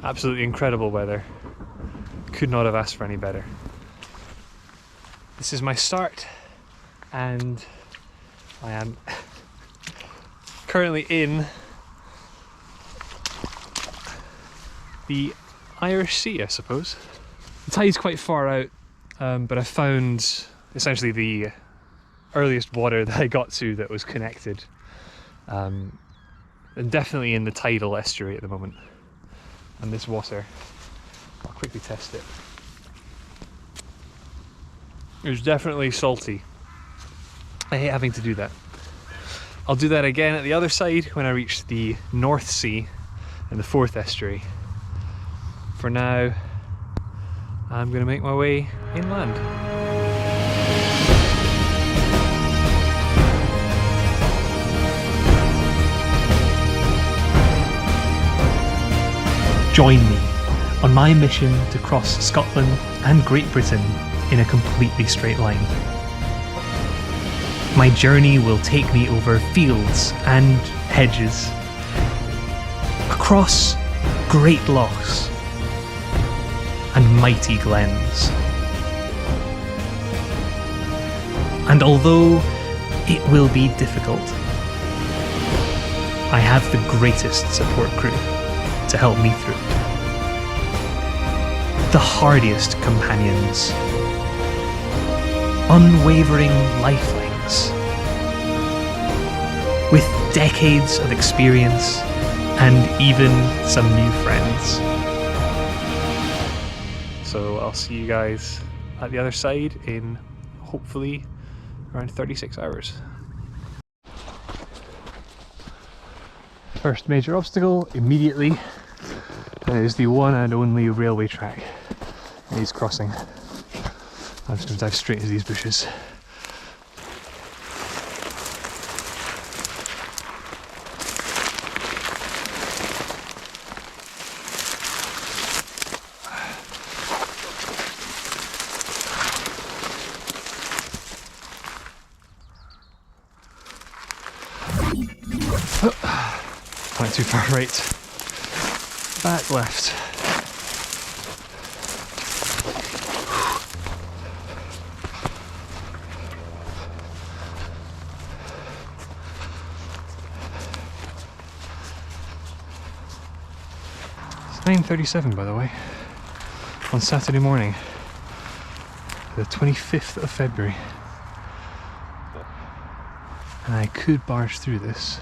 Absolutely incredible weather. Could not have asked for any better. This is my start, and I am currently in the Irish Sea, I suppose. The tide's quite far out, but I found essentially the earliest water that I got to that was connected, and definitely in the tidal estuary at the moment. And this water, I'll quickly test it. It's definitely salty. I hate having to do that. I'll do that again at the other side when I reach the North Sea and the Forth estuary. For now, I'm going to make my way inland. Join me on my mission to cross Scotland and Great Britain in a completely straight line. My journey will take me over fields and hedges, across great lochs and mighty glens. And although it will be difficult, I have the greatest support crew to help me through. The hardiest companions, unwavering lifelines, with decades of experience and even some new friends. So I'll see you guys at the other side in hopefully around 36 hours. First major obstacle immediately is the one and only railway track it needs crossing. I'm just going to dive straight into these bushes. Went too far right, back left. It's 9:37 by the way, on Saturday morning, the 25th of February. And I could barge through this,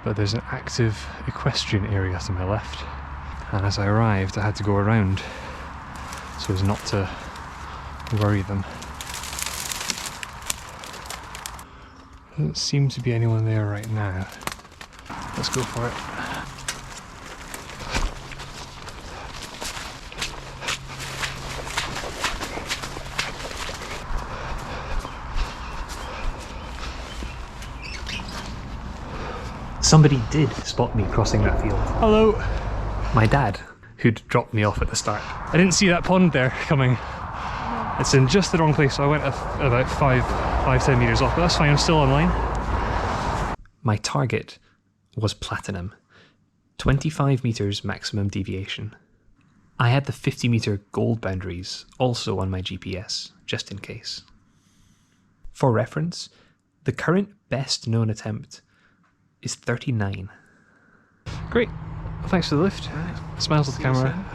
but there's an active equestrian area to my left, and as I arrived I had to go around so as not to worry them. Doesn't seem to be anyone there right now. Let's go for it. Somebody did spot me crossing that field. Hello! My dad, who'd dropped me off at the start. I didn't see that pond there coming. It's in just the wrong place, so I went about 5-10 metres off, but that's fine, I'm still online. My target was platinum. 25 metres maximum deviation. I had the 50 metre gold boundaries also on my GPS, just in case. For reference, the current best known attempt is 39. Great. Well, thanks for the lift. Right. Smiles at the camera.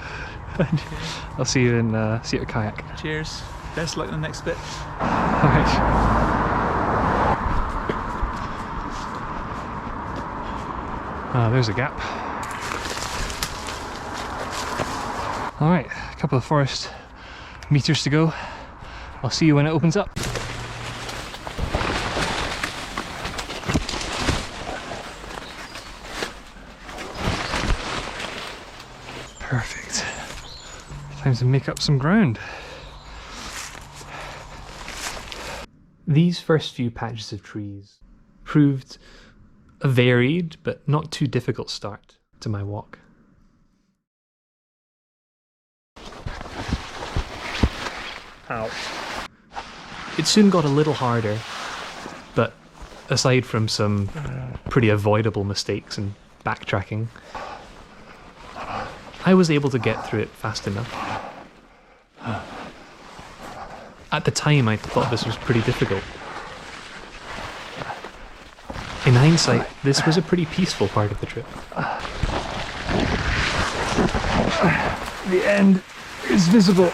I'll see you at kayak. Cheers. Best luck in the next bit. Alright. There's a gap. Alright, a couple of forest meters to go. I'll see you when it opens up. Perfect. Time to make up some ground. These first few patches of trees proved a varied but not too difficult start to my walk. Ow. It soon got a little harder, but aside from some pretty avoidable mistakes and backtracking, I was able to get through it fast enough. At the time, I thought this was pretty difficult. In hindsight, this was a pretty peaceful part of the trip. The end is visible.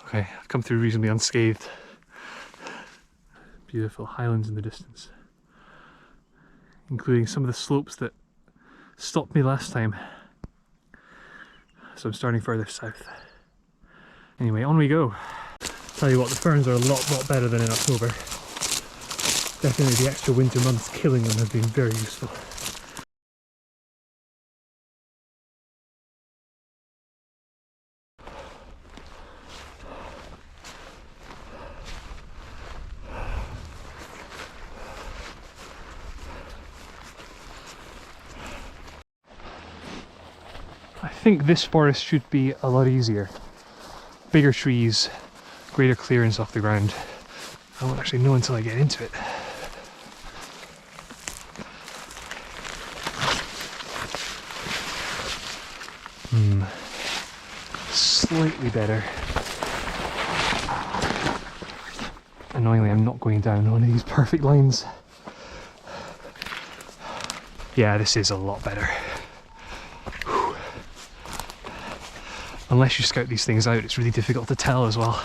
Okay, I've come through reasonably unscathed. Beautiful highlands in the distance, including some of the slopes that stopped me last time. So I'm starting further south. Anyway, on we go. Tell you what, the ferns are a lot better than in October. Definitely the extra winter months killing them have been very useful. I think this forest should be a lot easier. Bigger trees, greater clearance off the ground. I won't actually know until I get into it. Slightly better. Annoyingly, I'm not going down one of these perfect lines. Yeah, this is a lot better. Whew. Unless you scout these things out, it's really difficult to tell as well.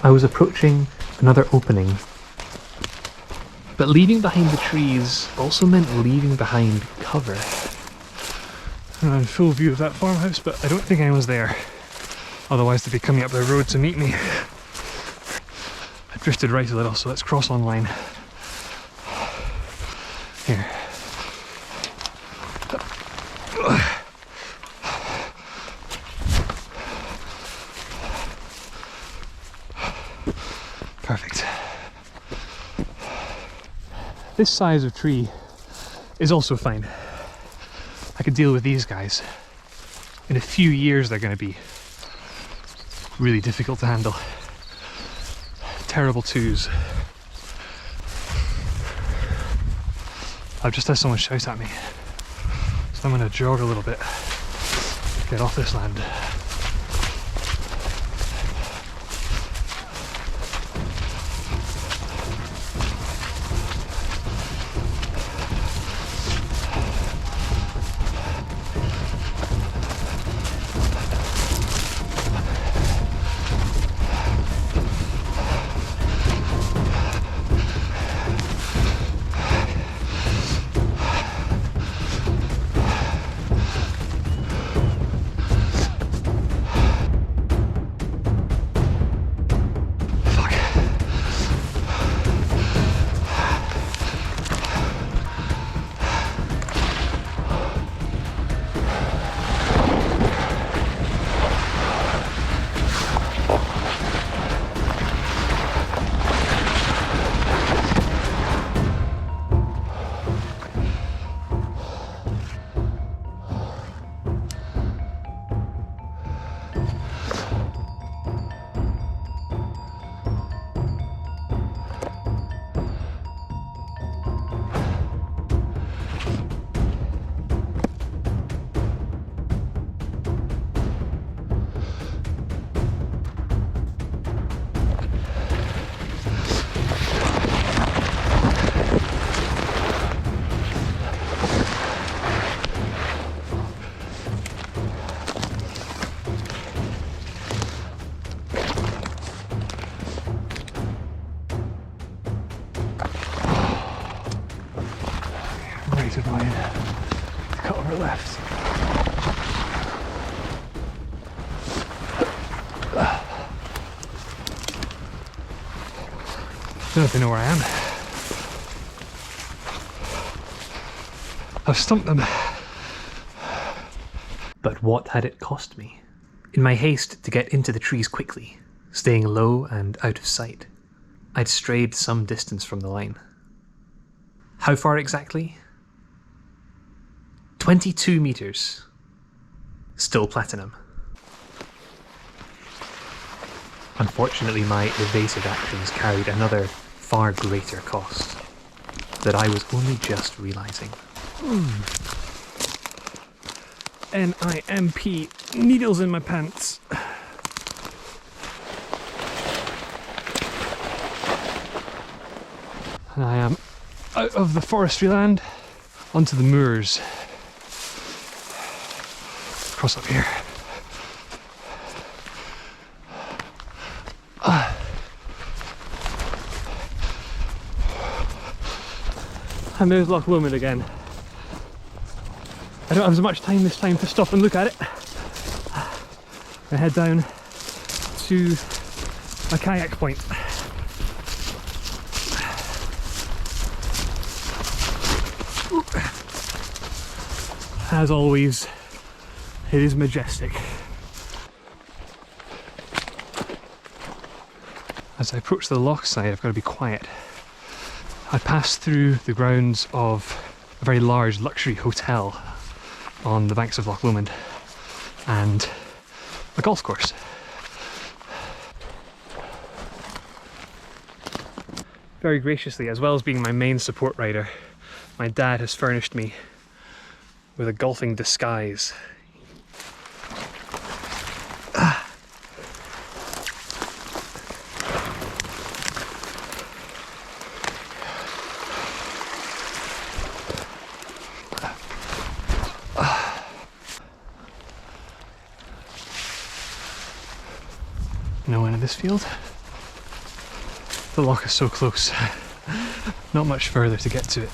I was approaching another opening, but leaving behind the trees also meant leaving behind cover. I'm in full view of that farmhouse, but I don't think anyone's there. Otherwise they'd be coming up the road to meet me. I drifted right a little, so let's cross on line. Here. Perfect. This size of tree is also fine. I could deal with these guys. In a few years they're going to be really difficult to handle. Terrible twos. I've just had someone shout at me, so I'm going to jog a little bit, get off this land. Of mine. Cut over left. Don't know if they know where I am. I've stumped them. But what had it cost me? In my haste to get into the trees quickly, staying low and out of sight, I'd strayed some distance from the line. How far exactly? 22 metres. Still platinum. Unfortunately, my evasive actions carried another far greater cost that I was only just realising. NIMP, needles in my pants. And I am out of the forestry land onto the moors. Cross up here. And there's Loch Lomond again. I don't have as much time this time to stop and look at it. I head down to a kayak point. As always, it is majestic. As I approach the loch side, I've got to be quiet. I pass through the grounds of a very large luxury hotel on the banks of Loch Lomond and a golf course. Very graciously, as well as being my main support rider, my dad has furnished me with a golfing disguise. No one in this field. The loch is so close. Not much further to get to it.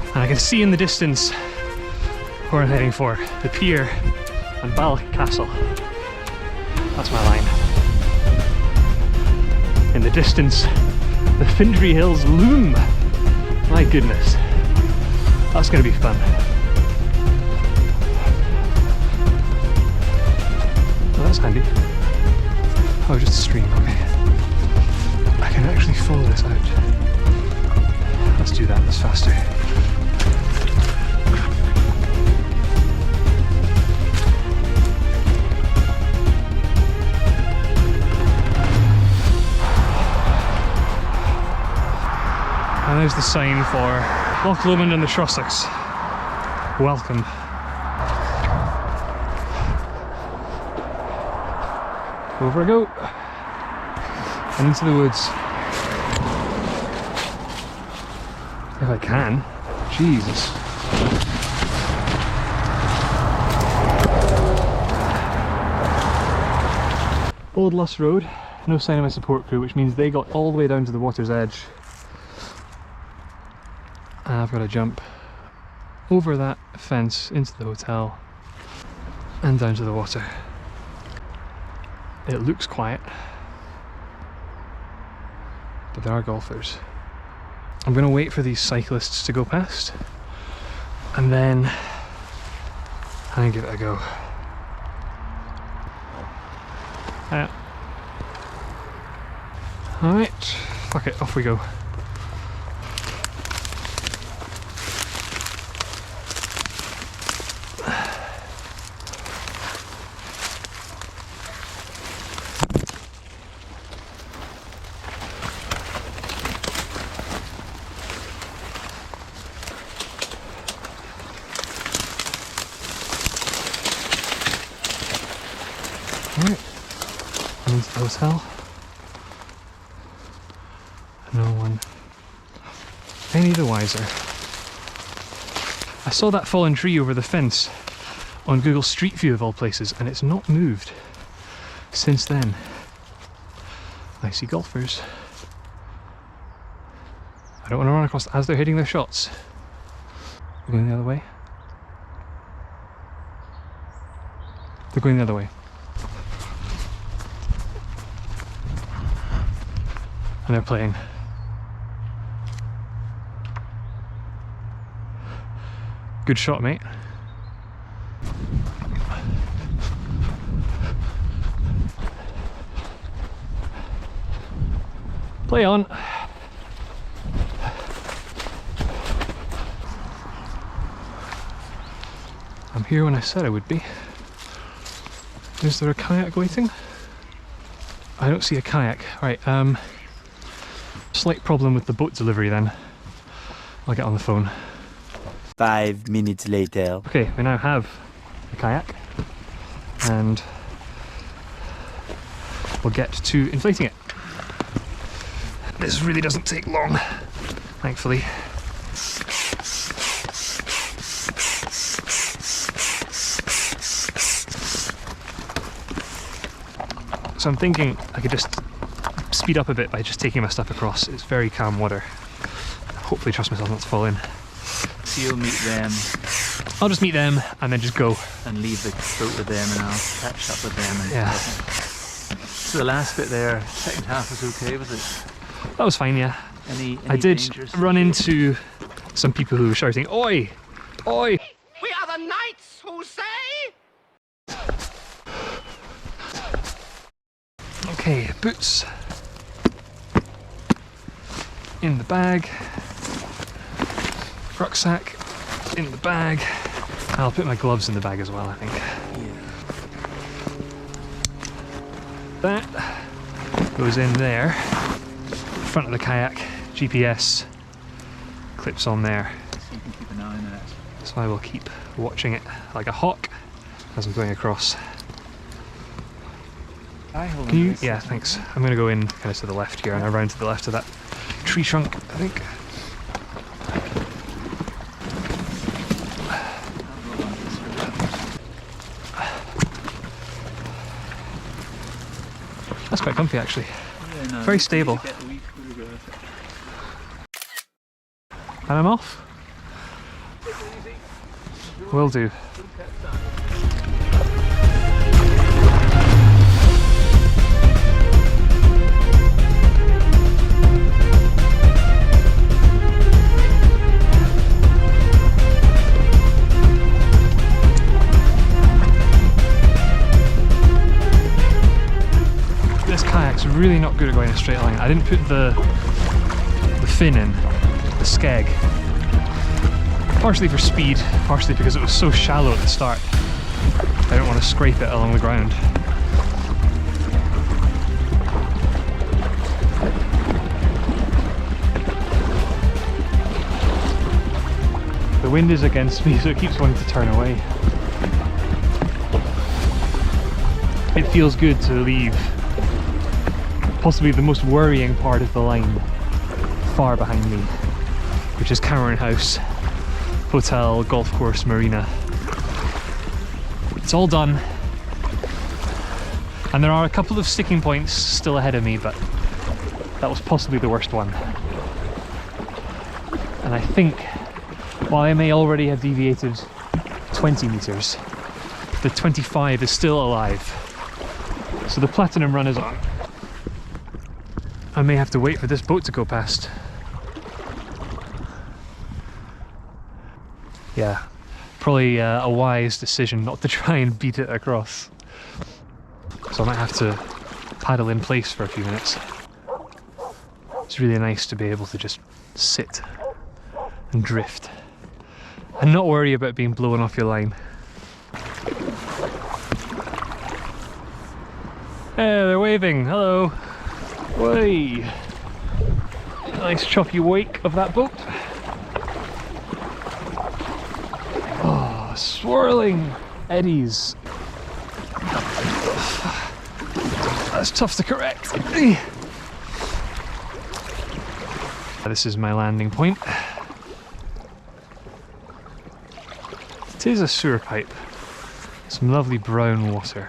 And I can see in the distance where I'm heading for, the pier and Balloch Castle. That's my line. In the distance, the Findry Hills loom. My goodness. That's going to be fun. Oh, that's handy. Oh, just a stream, okay. I can actually follow this out. Let's do that, that's faster. And there's the sign for Loch Lomond and the Trossachs. Welcome. Over I go. And into the woods. If I can. Jesus. Old Luss Road. No sign of my support crew, which means they got all the way down to the water's edge. And I've got to jump over that fence into the hotel and down to the water. It looks quiet, but there are golfers. I'm going to wait for these cyclists to go past and then give it a go. Alright, fuck it, off we go. Alright, I'm into the hotel. No one any the wiser. I saw that fallen tree over the fence on Google Street View of all places, and it's not moved since then. I see golfers. I don't want to run across as they're hitting their shots. They're going the other way. They're going the other way. And they're playing. Good shot, mate. Play on. I'm here when I said I would be. Is there a kayak waiting? I don't see a kayak. Right, slight problem with the boat delivery then. I'll get on the phone. 5 minutes later. Okay, we now have a kayak and we'll get to inflating it. This really doesn't take long, thankfully. So I'm thinking I could just speed up a bit by just taking my stuff across. It's very calm water. Hopefully trust myself not to fall in. So you'll meet them I'll just meet them and then just go. and leave the boat with them, and I'll catch up with them. And Yeah. So the last bit there, second half was okay, was it? That was fine, yeah. Any I did dangers? run into some people who were shouting, "Oi! Oi!" We are the knights who say... Okay, boots in the bag, rucksack in the bag. I'll put my gloves in the bag as well, I think. That goes in there, front of the kayak, GPS clips on there. So you can keep an eye on that. So I will keep watching it like a hawk as I'm going across. Can you? Yeah, thanks. I'm going to go in kind of to the left here and around to the left of that tree trunk, I think. That's quite comfy actually. Yeah, no, Very stable. get a wee photograph. And I'm off. Will do. This kayak's really not good at going a straight line. I didn't put the fin in, the skeg. Partially for speed, partially because it was so shallow at the start. I don't want to scrape it along the ground. The wind is against me, so it keeps wanting to turn away. It feels good to leave possibly the most worrying part of the line far behind me, which is Cameron House Hotel, golf course, marina. It's all done, and there are a couple of sticking points still ahead of me, but that was possibly the worst one. And I think, while I may already have deviated 20 meters, the 25 is still alive. So the platinum run is on. I may have to wait for this boat to go past. Yeah, probably a wise decision not to try and beat it across. So I might have to paddle in place for a few minutes. It's really nice to be able to just sit and drift and not worry about being blown off your line. Hey, they're waving. Hello. Way. Nice choppy wake of that boat. Oh, swirling eddies. That's tough to correct. This is my landing point. It is a sewer pipe. Some lovely brown water.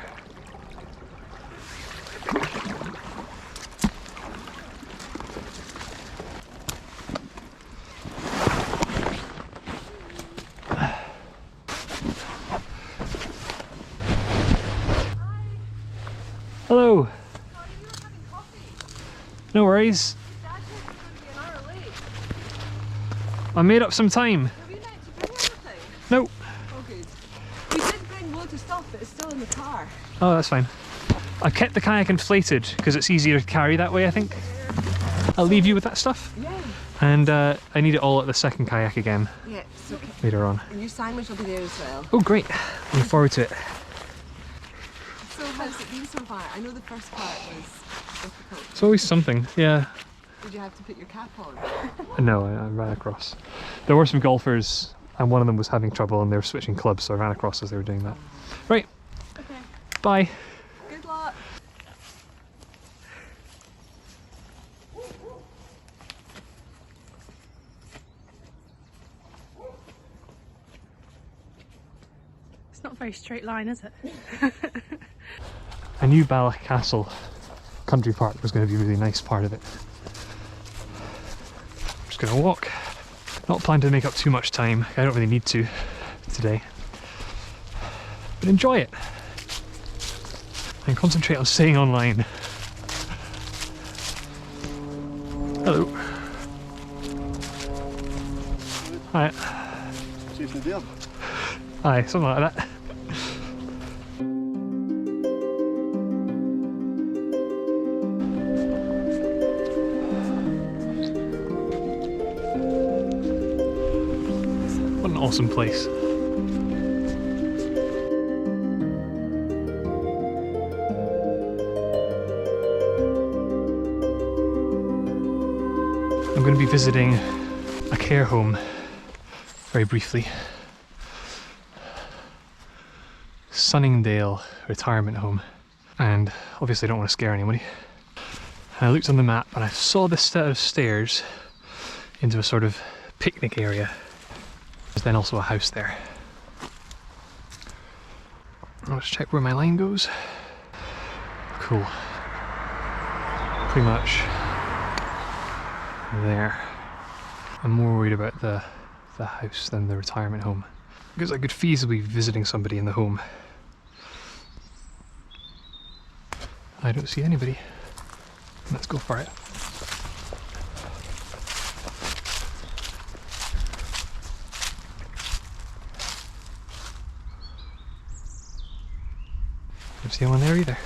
Hello. No worries. I made up some time. No. Oh, good. We did bring loads of stuff, but it's still in the car. Oh, that's fine. I kept the kayak inflated because it's easier to carry that way, I think. I'll leave you with that stuff. Yeah. And I need it all at the second kayak again Yeah, it's okay. later on. And your sandwich will be there as well. Oh, great. Looking forward to it. So how's it been so far? I know the first part was difficult. It's always something, yeah. Did you have to put your cap on? No, I ran across. There were some golfers and one of them was having trouble and they were switching clubs, so I ran across as they were doing that. Right. Okay. Bye. Good luck. It's not a very straight line, is it? I knew Balloch Castle Country Park was going to be a really nice part of it. I'm just going to walk. Not planning to make up too much time. I don't really need to today. But enjoy it. And concentrate on staying online. Hello. Hi. Chasing the deer. Aye, something like that. What an awesome place. I'm going to be visiting a care home very briefly. Sunningdale retirement home, and obviously I don't want to scare anybody. I looked on the map and I saw this set of stairs into a sort of picnic area. There's then also a house there. I'll just check where my line goes. Cool. Pretty much there. I'm more worried about the house than the retirement home, because I could feasibly be visiting somebody in the home. I don't see anybody. Let's go for it. Don't see anyone there either.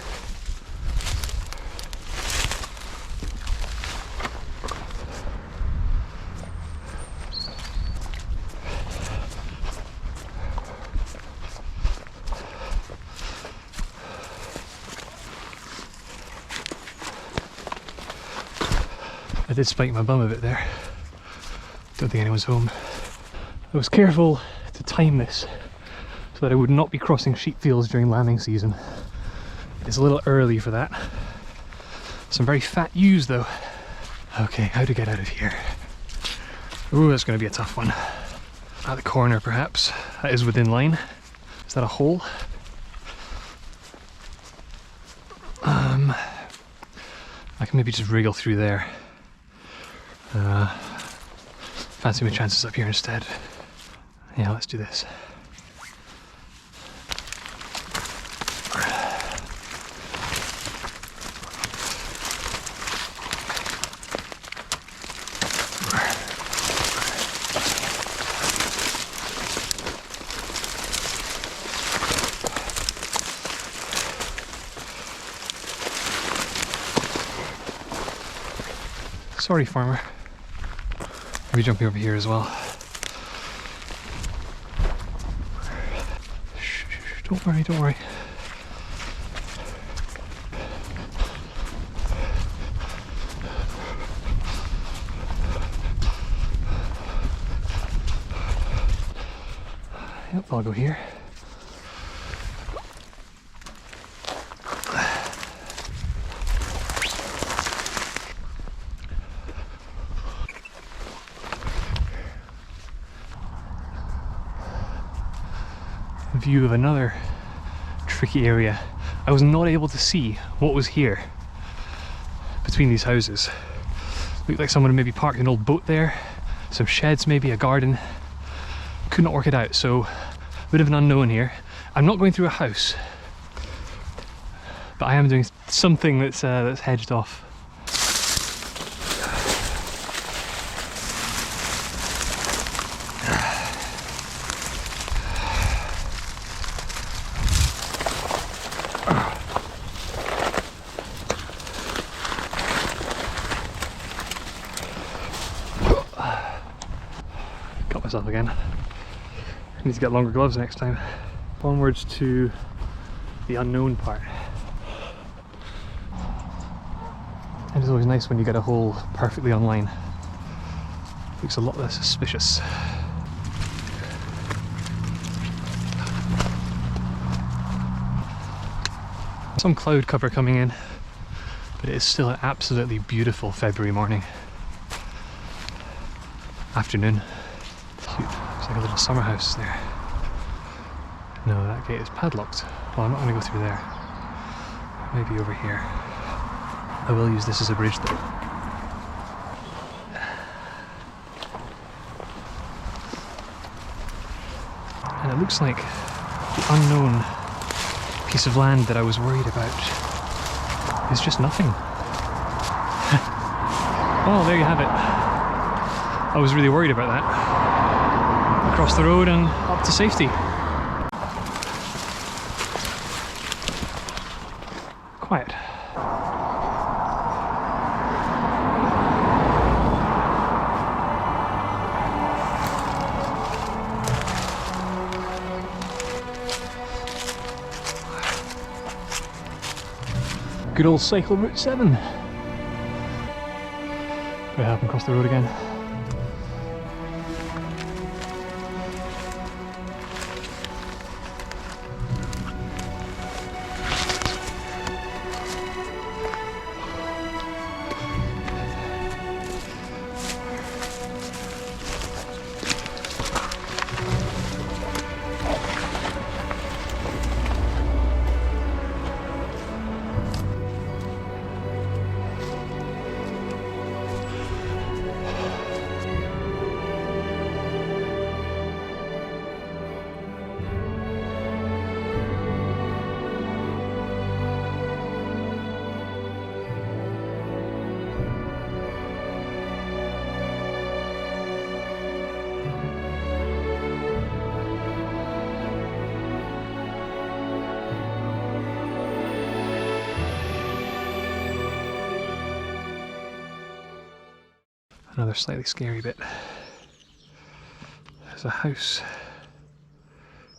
I did spike my bum a bit there. Don't think anyone's home. I was careful to time this so that I would not be crossing sheep fields during lambing season. It's a little early for that. Some very fat ewes though. Okay, how to get out of here? Ooh, that's going to be a tough one. At the corner perhaps. That is within line. Is that a hole? I can maybe just wriggle through there. Fancy my chances up here instead. Yeah, let's do this. Sorry, farmer. I'll be jumping over here as well. Shh, don't worry, don't worry. Yep, I'll go here. View of another tricky area. I was not able to see what was here between these houses. Looked like someone had maybe parked an old boat there, some sheds, maybe a garden. Could not work it out, so a bit of an unknown here. I'm not going through a house, but I am doing something that's hedged off. myself again. I need to get longer gloves next time. Onwards to the unknown part. It is always nice when you get a hole perfectly online. Looks a lot less suspicious. Some cloud cover coming in, but it is still an absolutely beautiful February morning. Afternoon. Cute. Looks like a little summer house there. No, that gate is padlocked. Well, I'm not going to go through there. Maybe over here. I will use this as a bridge though. And it looks like the unknown piece of land that I was worried about is just nothing. Well, there you have it. I was really worried about that. Across the road and up to safety. Quiet. Good old cycle route 7. Better help him cross the road again. Another slightly scary bit. There's a house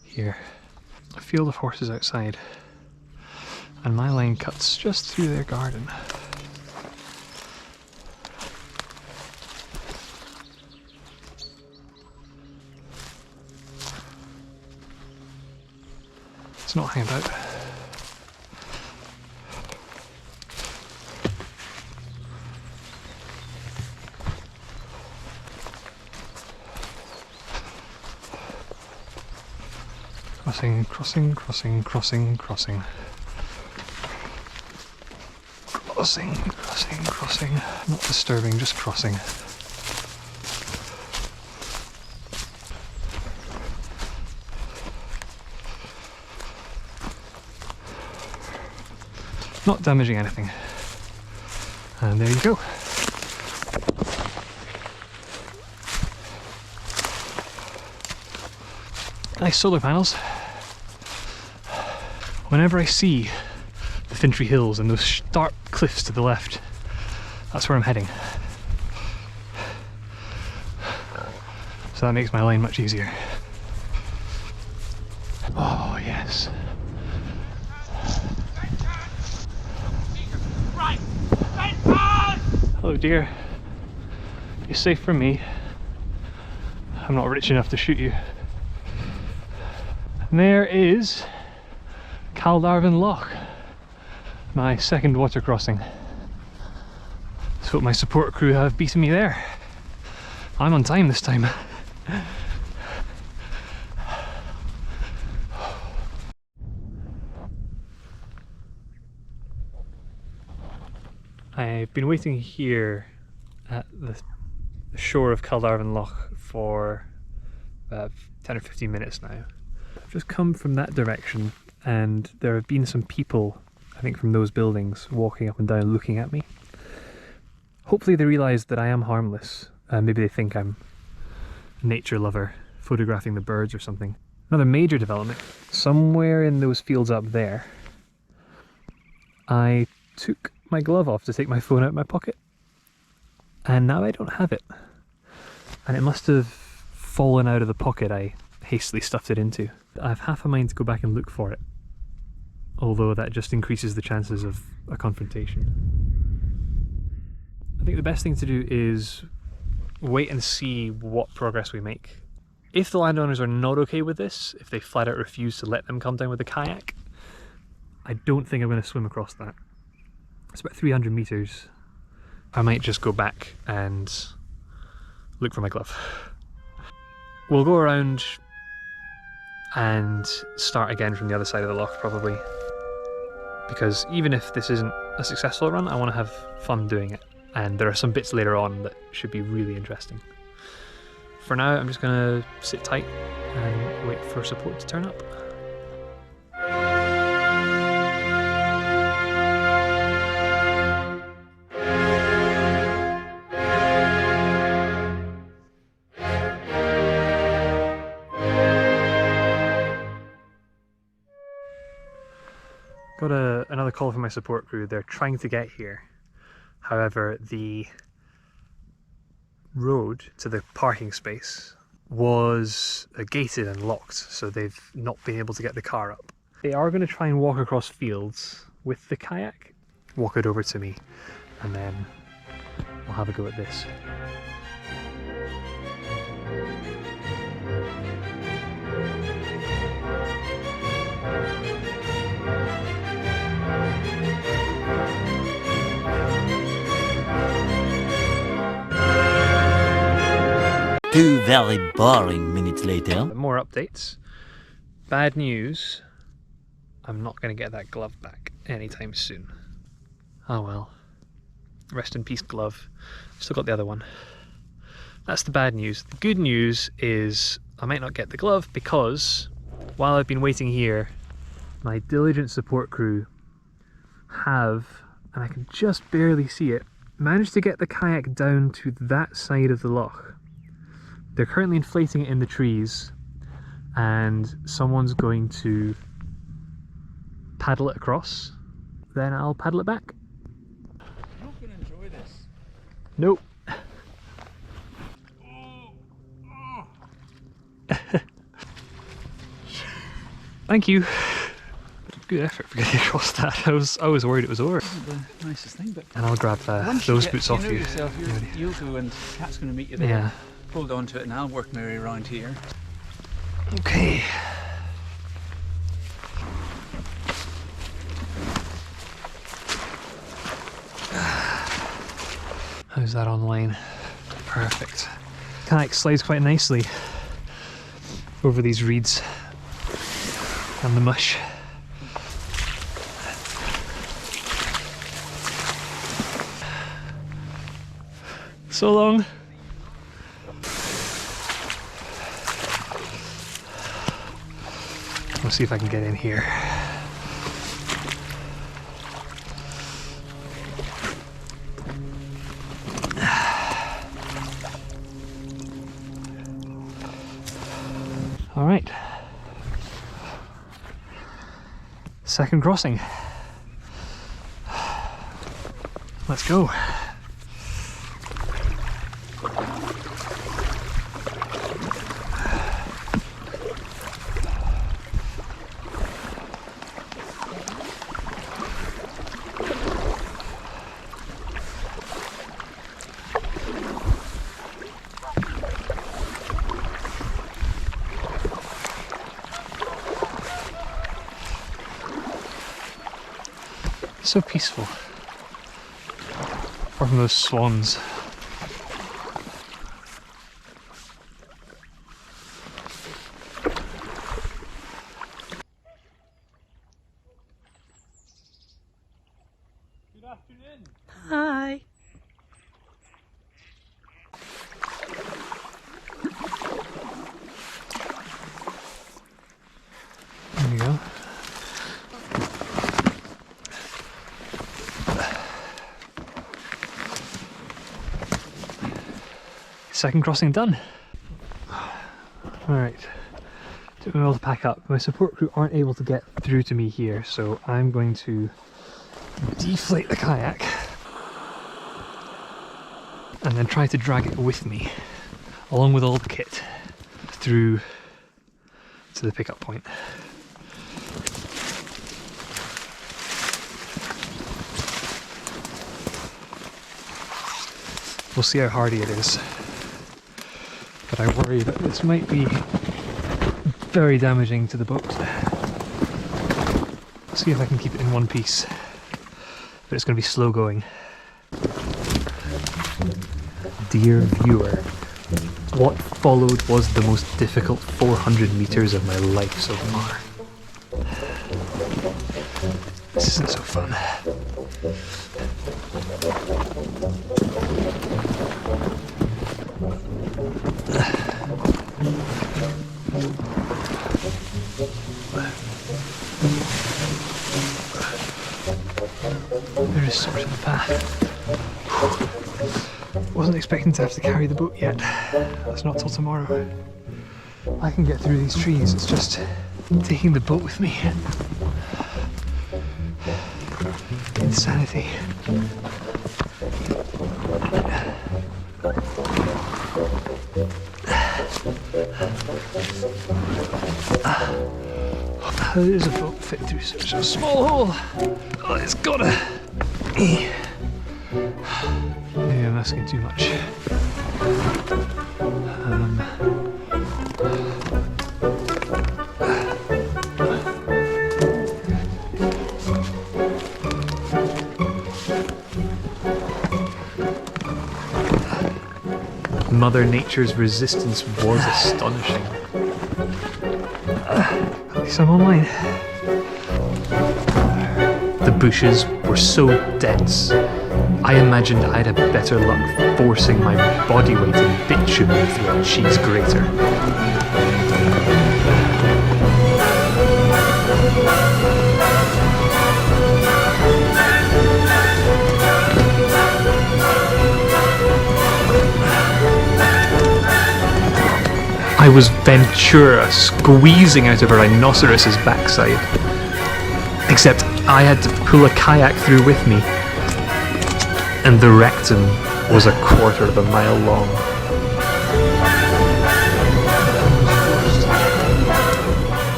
here, a field of horses outside, and my line cuts just through their garden. It's not hanging about. Crossing, crossing, crossing, crossing, crossing. Crossing, crossing, crossing. Not disturbing, just crossing. Not damaging anything. And there you go. Nice solar panels. Whenever I see the Fintry Hills and those stark cliffs to the left, that's where I'm heading. So that makes my line much easier. Oh yes. Hello dear. You're safe from me. I'm not rich enough to shoot you. And there is Loch, my second water crossing. So my support crew have beaten me there. I'm on time this time. I've been waiting here at the shore of Loch for 10 or 15 minutes now. I've just come from that direction and there have been some people, I think from those buildings, walking up and down looking at me. Hopefully they realise that I am harmless. Maybe they think I'm a nature lover, photographing the birds or something. Another major development, somewhere in those fields up there, I took my glove off to take my phone out of my pocket. And now I don't have it. And it must have fallen out of the pocket I hastily stuffed it into. I have half a mind to go back and look for it, although that just increases the chances of a confrontation. I think the best thing to do is wait and see what progress we make. If the landowners are not okay with this, if they flat out refuse to let them come down with a kayak, I don't think I'm going to swim across that. It's about 300 meters. I might just go back and look for my glove. We'll go around and start again from the other side of the loch probably, because even if this isn't a successful run, I want to have fun doing it, and there are some bits later on that should be really interesting. For now, I'm just going to sit tight and wait for support to turn up. Got another call from my support crew. They're trying to get here. However, the road to the parking space was gated and locked, so they've not been able to get the car up. They are going to try and walk across fields with the kayak, walk it over to me, and then I'll have a go at this. Two very boring minutes later. More updates. Bad news. I'm not going to get that glove back anytime soon. Oh well. Rest in peace, glove. Still got the other one. That's the bad news. The good news is I might not get the glove because while I've been waiting here, my diligent support crew have, and I can just barely see it, managed to get the kayak down to that side of the loch. They're currently inflating it in the trees, and someone's going to paddle it across, then I'll paddle it back. You're not going to enjoy this. Nope. Thank you. Good effort for getting across that. I was worried it was over. The nicest thing, but And I'll grab those boots off you. Yourself, you'll go and Kat's going to meet you there. Yeah. Hold on to it and I'll work my way around here. Okay. How's that on line? Perfect. Kayak slides quite nicely over these reeds and the mush. So long. Let's see if I can get in here. All right. Second crossing. Let's go. So peaceful. Apart from those swans. Good afternoon. Hi. There we go. Second crossing done. Alright, took me a while to pack up. My support crew aren't able to get through to me here, so I'm going to deflate the kayak and then try to drag it with me, along with all the kit. through to the pickup point. We'll see how hardy it is, but I worry that this might be very damaging to the boat. I'll see if I can keep it in one piece, but it's going to be slow going. Dear viewer, what followed was the most difficult 400 meters of my life so far. This isn't so fun. There is sort of a path. Wasn't expecting to have to carry the boat yet. That's not till tomorrow. I can get through these trees, it's just taking the boat with me. Insanity. How does a boat fit through such a small hole? Oh, it's gotta. Maybe I'm asking too much. Mother Nature's resistance was astonishing. At least I'm online. The bushes were so dense, I imagined I'd have better luck forcing my body weight in bitumen through a cheese grater. I was Ventura squeezing out of a rhinoceros's backside. Except I had to pull a kayak through with me, and the rectum was 1/4 of a mile long.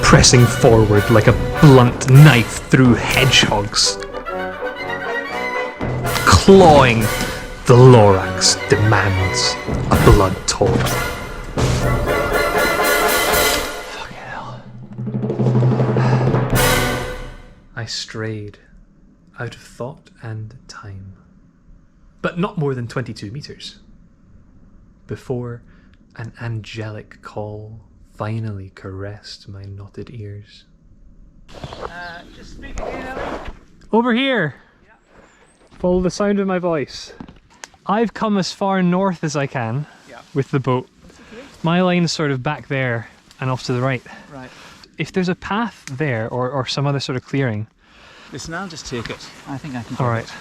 Pressing forward like a blunt knife through hedgehogs. Clawing, the Lorax demands a blood toll. I strayed out of thought and time, but not more than 22 meters, before an angelic call finally caressed my knotted ears. Just speak again, Ellie. Over here! Yeah. Follow the sound of my voice. I've come as far north as I can with the boat. Okay. My line's sort of back there and off to the right. Right. If there's a path there or some other sort of clearing. Listen, I'll just take it. I think I can. Alright.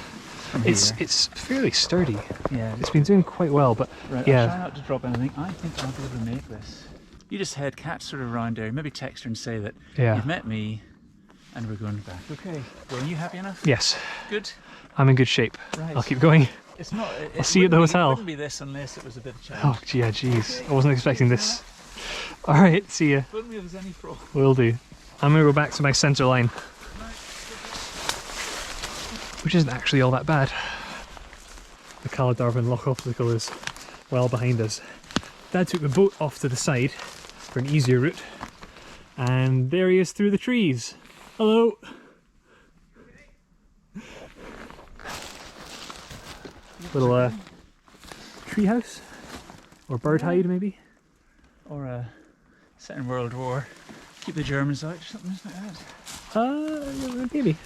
It's It's fairly sturdy. yeah. It's been doing quite well, but Right. yeah. I'll try not to drop anything. I think I'll be able to make this. You just head catch sort of around there. Maybe text her and say that you've met me, and we're going back. Okay. Well, are you happy enough? Yes. Good. I'm in good shape. Right. I'll keep going. It's not. I'll see you at the hotel. It wouldn't be this unless it was a bit of challenge. Oh, yeah, jeez. I wasn't expecting this. Alright, see ya. Phone me if there's any problem. Will do. I'm gonna go back to my centre line. Which isn't actually all that bad. The Caladarvan Loch obstacle is well behind us. Dad took the boat off to the side for an easier route, and there he is through the trees. Hello! Little tree house? Or bird hide maybe? Or a Second World War. Keep the Germans out or something like that. Maybe.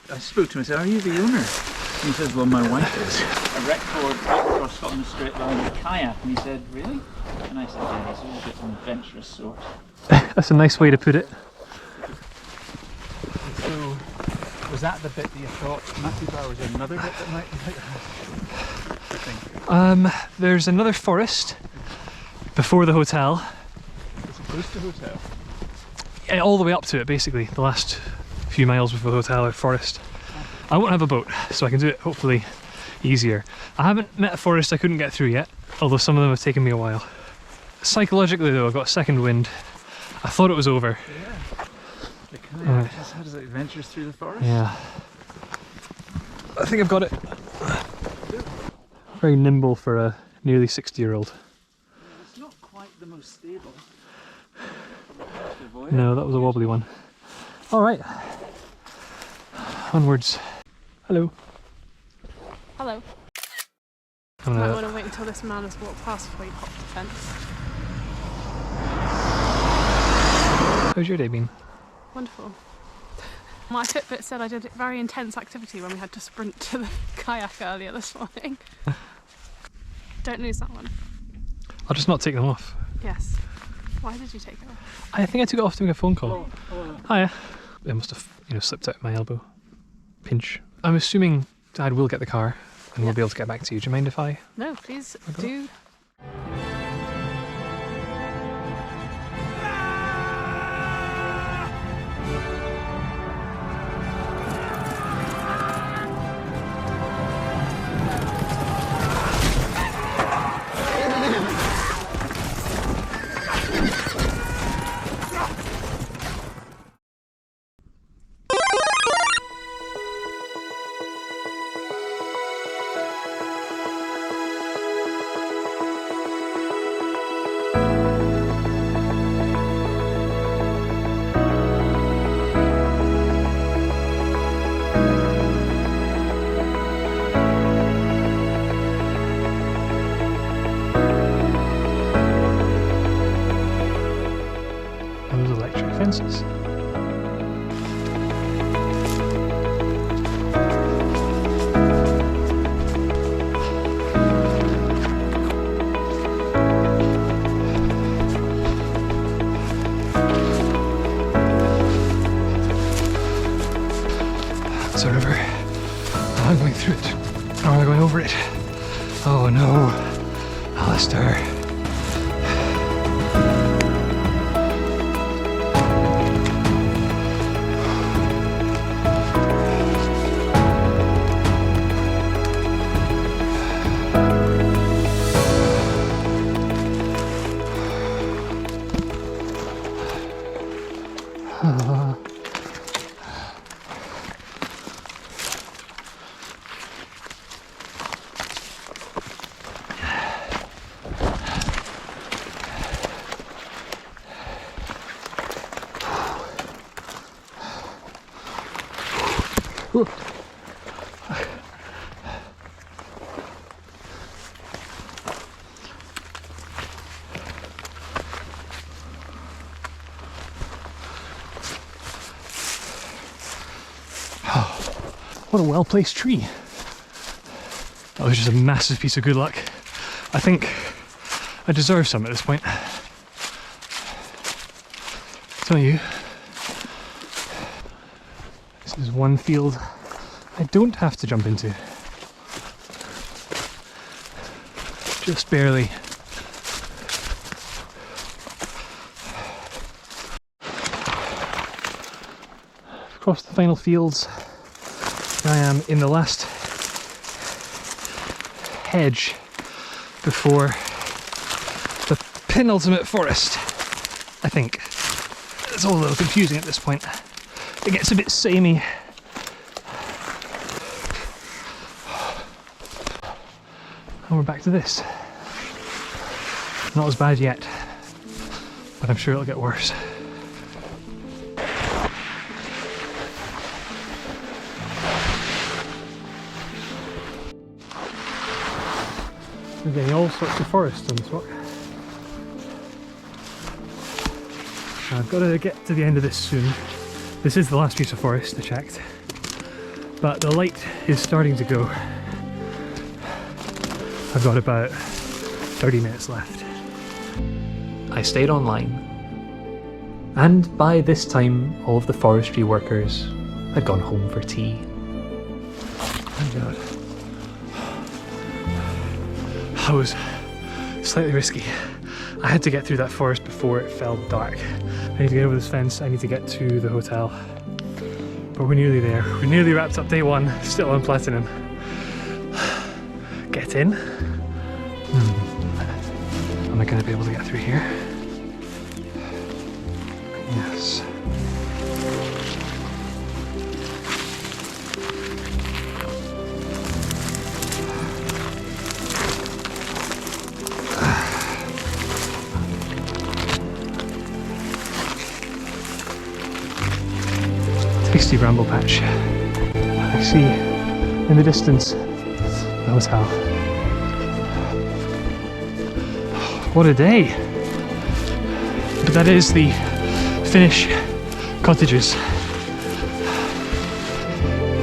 I spoke to him and said, are you the owner? And he says, well, my wife is. A record across Scotland, a straight line with a kayak. And he said, really? And I said, yeah, he's a little bit adventurous sort. That's a nice way to put it. So, was that the bit that you thought, Matthew Bar, was there another bit that might There's another forest before the hotel. Is it close to the hotel? Yeah, all the way up to it, basically. The last few miles before the hotel are forest. I won't have a boat, so I can do it hopefully easier. I haven't met a forest I couldn't get through yet, although some of them have taken me a while. Psychologically though, I got a second wind. I thought it was over. Yeah. The kayak just had its adventures through the forest. Yeah. I think I've got it. Very nimble for a nearly 60-year-old. It's not quite the most stable. No, that was a wobbly one. Alright. Onwards. Hello. Hello. I'm You might gonna... want to wait until this man has walked past before you hop the fence. How's your day been? Wonderful. My Fitbit said I did very intense activity when we had to sprint to the kayak earlier this morning. Don't lose that one. I'll just not take them off. Yes. Why did you take it off? I think I took it off to make a phone call. Hiya. It must have, slipped out of my elbow. Pinch. I'm assuming Dad will get the car and we'll be able to get back to you. Do you mind if I... No, please do. Fences. It's a river. Am I going through it? Or am I going over it? Oh no, Alistair. Ooh. What a well-placed tree. That was just a massive piece of good luck. I think I deserve some at this point. Tell you, this is one field I don't have to jump into. Just barely. Across the final fields, I am in the last hedge before the penultimate forest, I think. It's all a little confusing at this point. It gets a bit samey. And we're back to this. Not as bad yet, but I'm sure it'll get worse. We're getting all sorts of forest on this walk. I've got to get to the end of this soon. This is the last piece of forest I checked, but the light is starting to go. I've got about 30 minutes left. I stayed online, and by this time all of the forestry workers had gone home for tea. Oh God. That was slightly risky. I had to get through that forest before it fell dark. I need to get over this fence, I need to get to the hotel. But we're nearly there. We're nearly wrapped up day one, still on platinum. get in. Am I going to be able to get through here? Yes. Tasty bramble patch. I see in the distance the hotel. What a day! But that is the Finnish cottages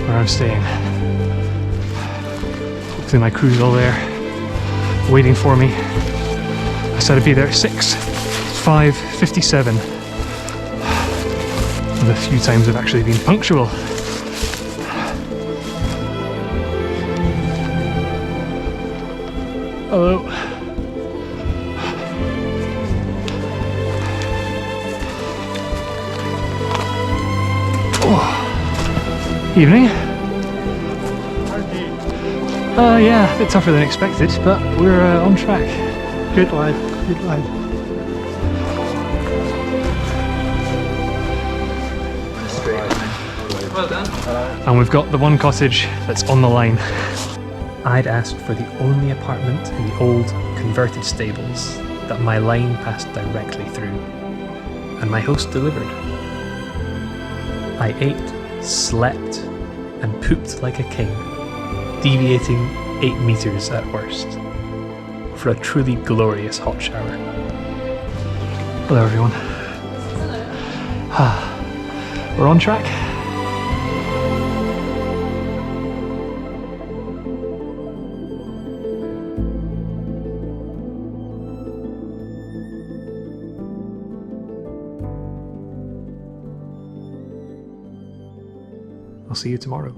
where I'm staying. Hopefully my crew's all there waiting for me. I said I'd be there at 6, 5:57. The few times I've actually been punctual. Hello. Oh. Evening. Yeah, a bit tougher than expected, but we're on track. Good lad, good lad. Well done. And we've got the one cottage that's on the line. I'd asked for the only apartment in the old converted stables that my line passed directly through, and my host delivered. I ate, slept, and pooped like a king, deviating 8 meters at worst, for a truly glorious hot shower. Hello everyone. Hello. We're on track. I'll see you tomorrow.